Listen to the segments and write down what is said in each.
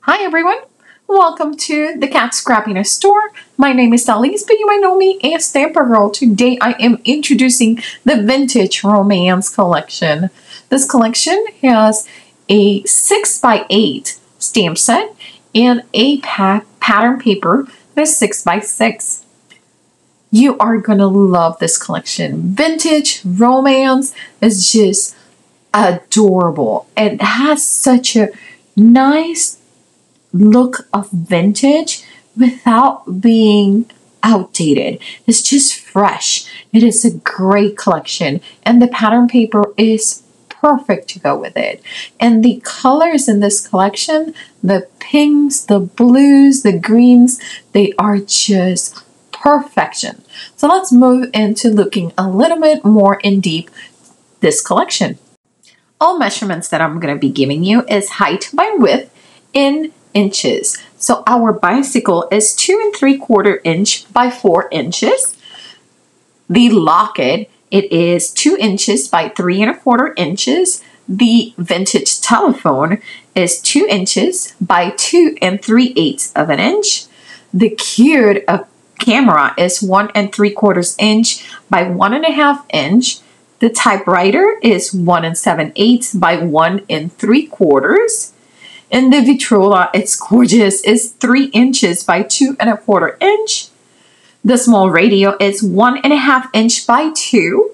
Hi everyone, welcome to the Kat Scrappiness store. My name is Dalis, but you might know me as Stamper Girl. Today I am introducing the Vintage Romance collection. This collection has a 6x8 stamp set and a pattern paper that is 6x6. You are going to love this collection. Vintage Romance is just adorable. It has such a nice look of vintage without being outdated. It's just fresh. It is a great collection, and the pattern paper is perfect to go with it. And the colors in this collection, the pinks, the blues, the greens, they are just perfection. So let's move into looking a little bit more in deep this collection. All measurements that I'm going to be giving you is height by width in inches. So our bicycle is 2 3/4 inch by 4 inches. The locket, it is 2 inches by 3 1/4 inches. The vintage telephone is 2 inches by 2 3/8 of an inch. The cute camera is 1 3/4 inch by 1 1/2 inch. The typewriter is 1 7/8 by 1 3/4. And the Vitrola, it's gorgeous, is 3 inches by 2 1/4 inch. The small radio is 1 1/2 inch by 2.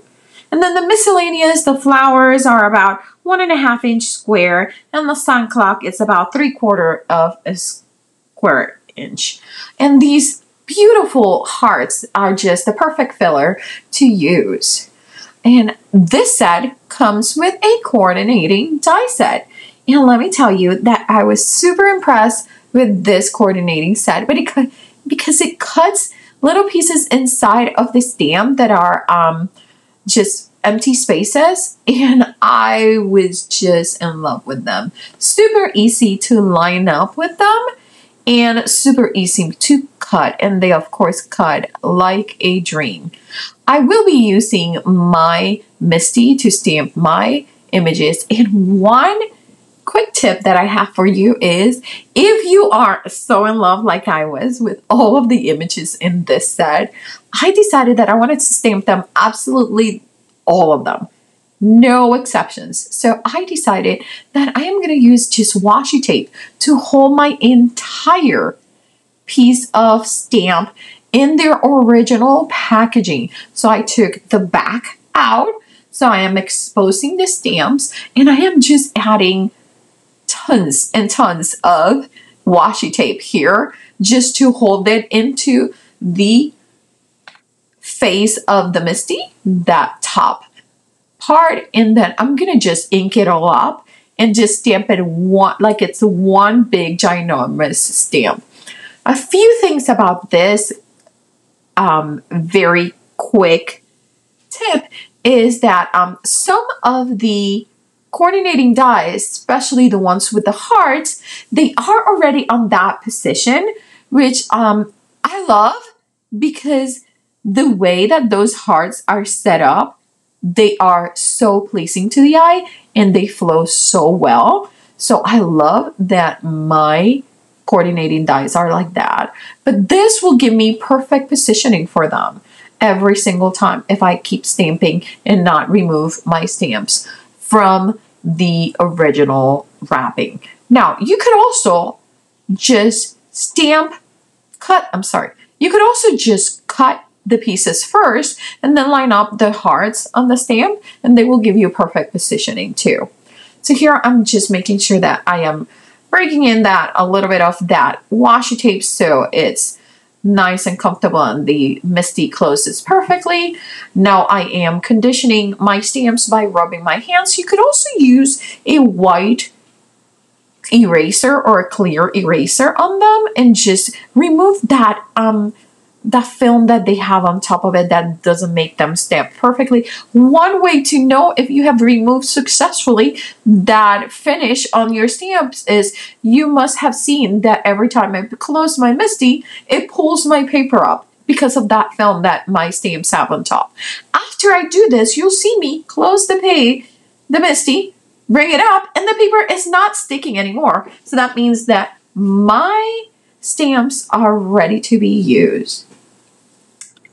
And then the miscellaneous, the flowers are about 1 1/2 inch square, and the sun clock is about 3/4 of a square inch. And these beautiful hearts are just the perfect filler to use. And this set comes with a coordinating die set. And let me tell you that I was super impressed with this coordinating set, but because it cuts little pieces inside of the stamp that are just empty spaces, and I was just in love with them. Super easy to line up with them and super easy to cut, and they of course cut like a dream. I will be using my MISC to stamp my images, and one quick tip that I have for you is, if you are so in love like I was with all of the images in this set, I decided that I wanted to stamp them, absolutely all of them, no exceptions. So I decided that I am going to use just washi tape to hold my entire piece of stamp in their original packaging. So I took the back out, so I am exposing the stamps, and I am just adding tons and tons of washi tape here just to hold it into the face of the MISC, that top part, and then I'm gonna just ink it all up and just stamp it like it's one big ginormous stamp. A few things about this very quick tip is that some of the coordinating dies, especially the ones with the hearts, they are already on that position, which I love, because the way that those hearts are set up, they are so pleasing to the eye and they flow so well. So I love that my coordinating dies are like that. But this will give me perfect positioning for them every single time if I keep stamping and not remove my stamps from the original wrapping. Now, you could also just you could also just cut the pieces first and then line up the hearts on the stamp, and they will give you perfect positioning too. So here I'm just making sure that I am breaking in that a little bit of that washi tape so it's nice and comfortable and the MISC closes perfectly. Now I am conditioning my stamps by rubbing my hands. You could also use a white eraser or a clear eraser on them and just remove that the film that they have on top of it that doesn't make them stamp perfectly. One way to know if you have removed successfully that finish on your stamps is you must have seen that every time I close my MISC, it pulls my paper up because of that film that my stamps have on top. After I do this, you'll see me close the MISC, bring it up, and the paper is not sticking anymore. So that means that my stamps are ready to be used.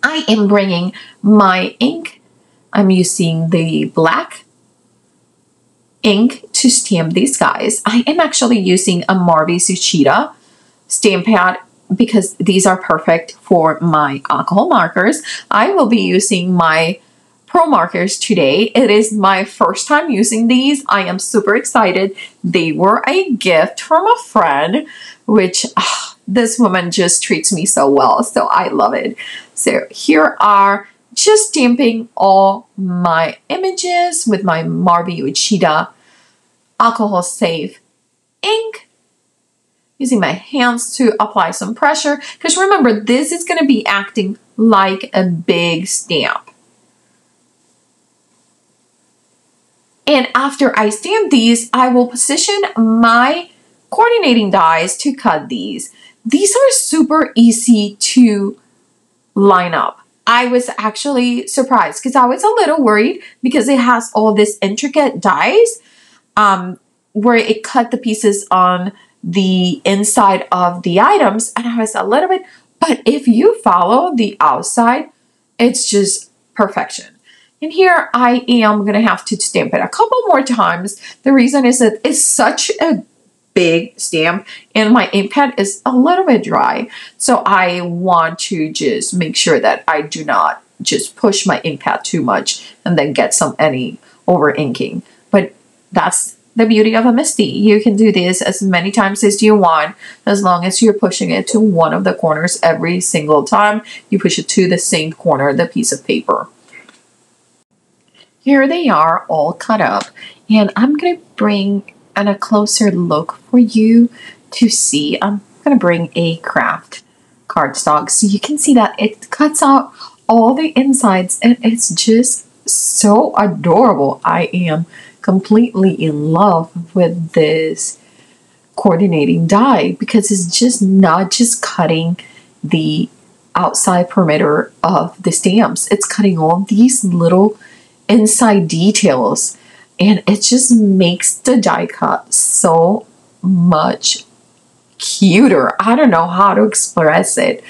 I am bringing my ink. I'm using the black ink to stamp these guys. I am actually using a Marby Suchita stamp pad because these are perfect for my alcohol markers. I will be using my Pro markers today. It is my first time using these. I am super excited. They were a gift from a friend, which this woman just treats me so well. So I love it. So here are just stamping all my images with my Marby Suchita alcohol safe ink, using my hands to apply some pressure, because remember, this is going to be acting like a big stamp. And after I stamp these, I will position my coordinating dies to cut these. These are super easy to line up. I was actually surprised because I was a little worried because it has all this intricate dies where it cut the pieces on the inside of the items, and I was a little bit, but if you follow the outside, it's just perfection. And here I am going to have to stamp it a couple more times. The reason is that it's such a big stamp and my ink pad is a little bit dry. So I want to just make sure that I do not just push my ink pad too much and then get any over inking. But that's the beauty of a MISC. You can do this as many times as you want, as long as you're pushing it to one of the corners every single time. You push it to the same corner of the piece of paper. Here they are all cut up, and I'm going to bring a closer look for you to see. I'm going to bring a craft cardstock so you can see that it cuts out all the insides, and it's just so adorable. I am completely in love with this coordinating die because it's just not just cutting the outside perimeter of the stamps. It's cutting all these little inside details, and it just makes the die cut so much cuter. I don't know how to express it.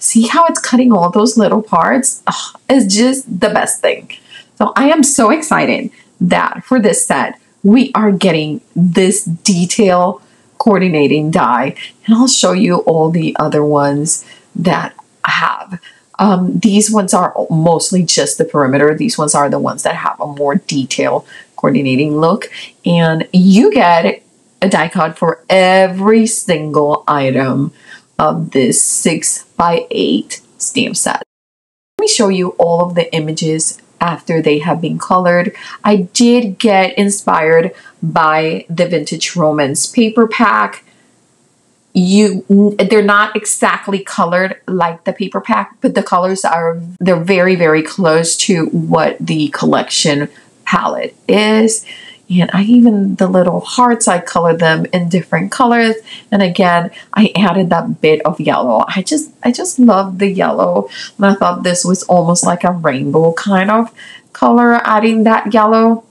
See how it's cutting all those little parts? It's just the best thing. So I am so excited that for this set we are getting this detail coordinating die, and I'll show you all the other ones that I have. These ones are mostly just the perimeter. These ones are the ones that have a more detailed coordinating look, and you get a die cut for every single item of this 6x8 stamp set. Let me show you all of the images after they have been colored. I did get inspired by the Vintage Romance paper pack. They're not exactly colored like the paper pack, but the colors they're very, very close to what the collection palette is. And the little hearts, I colored them in different colors. And again, I added that bit of yellow. I just love the yellow. And I thought this was almost like a rainbow kind of color, adding that yellow.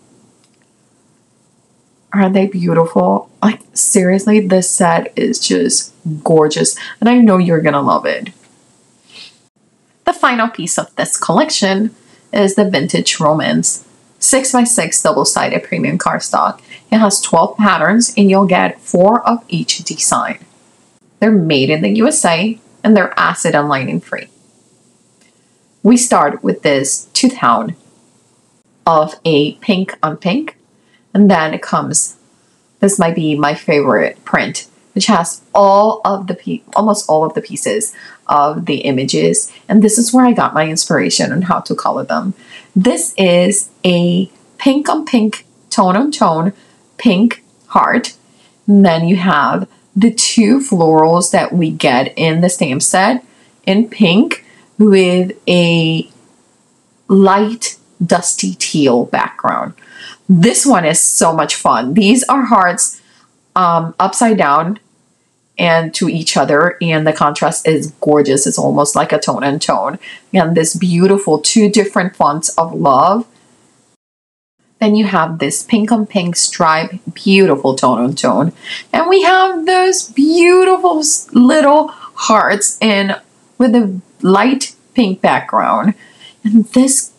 Aren't they beautiful? Like, seriously, this set is just gorgeous. And I know you're going to love it. The final piece of this collection is the Vintage Romance 6x6 double-sided premium cardstock. It has 12 patterns, and you'll get 4 of each design. They're made in the USA, and they're acid and lining free. We start with this two-tone of a pink on pink, and then it comes, this might be my favorite print, which has almost all of the pieces of the images. And this is where I got my inspiration on how to color them. This is a pink on pink, tone on tone, pink heart. And then you have the 2 florals that we get in the stamp set in pink with a light dusty teal background. This one is so much fun. These are hearts upside down and to each other, and the contrast is gorgeous. It's almost like a tone and tone. And this beautiful 2 different fonts of love. Then you have this pink on pink stripe, beautiful tone on tone. And we have those beautiful little hearts with a light pink background. And this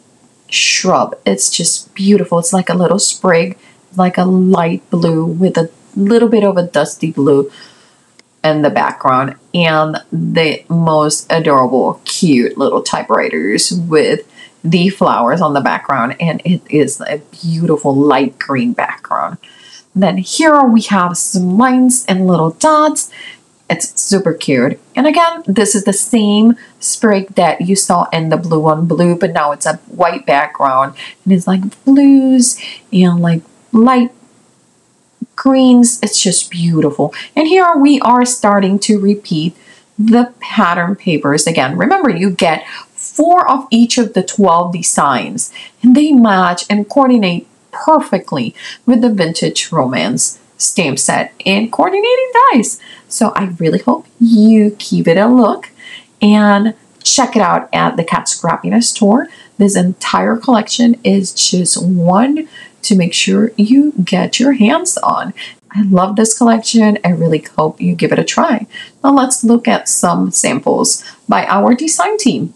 shrub, it's just beautiful. It's like a little sprig, like a light blue with a little bit of a dusty blue in the background. And the most adorable, cute little typewriters with the flowers on the background, and it is a beautiful light green background. Then here we have some lines and little dots. It's super cute. And again, this is the same sprig that you saw in the blue on blue, but now it's a white background, and it's like blues and like light greens. It's just beautiful. And here we are starting to repeat the pattern papers again. Remember, you get 4 of each of the 12 designs, and they match and coordinate perfectly with the Vintage Romance stamp set and coordinating dies. So I really hope you give it a look and check it out at the Kat Scrappiness store. This entire collection is just one to make sure you get your hands on. I love this collection. I really hope you give it a try. Now let's look at some samples by our design team.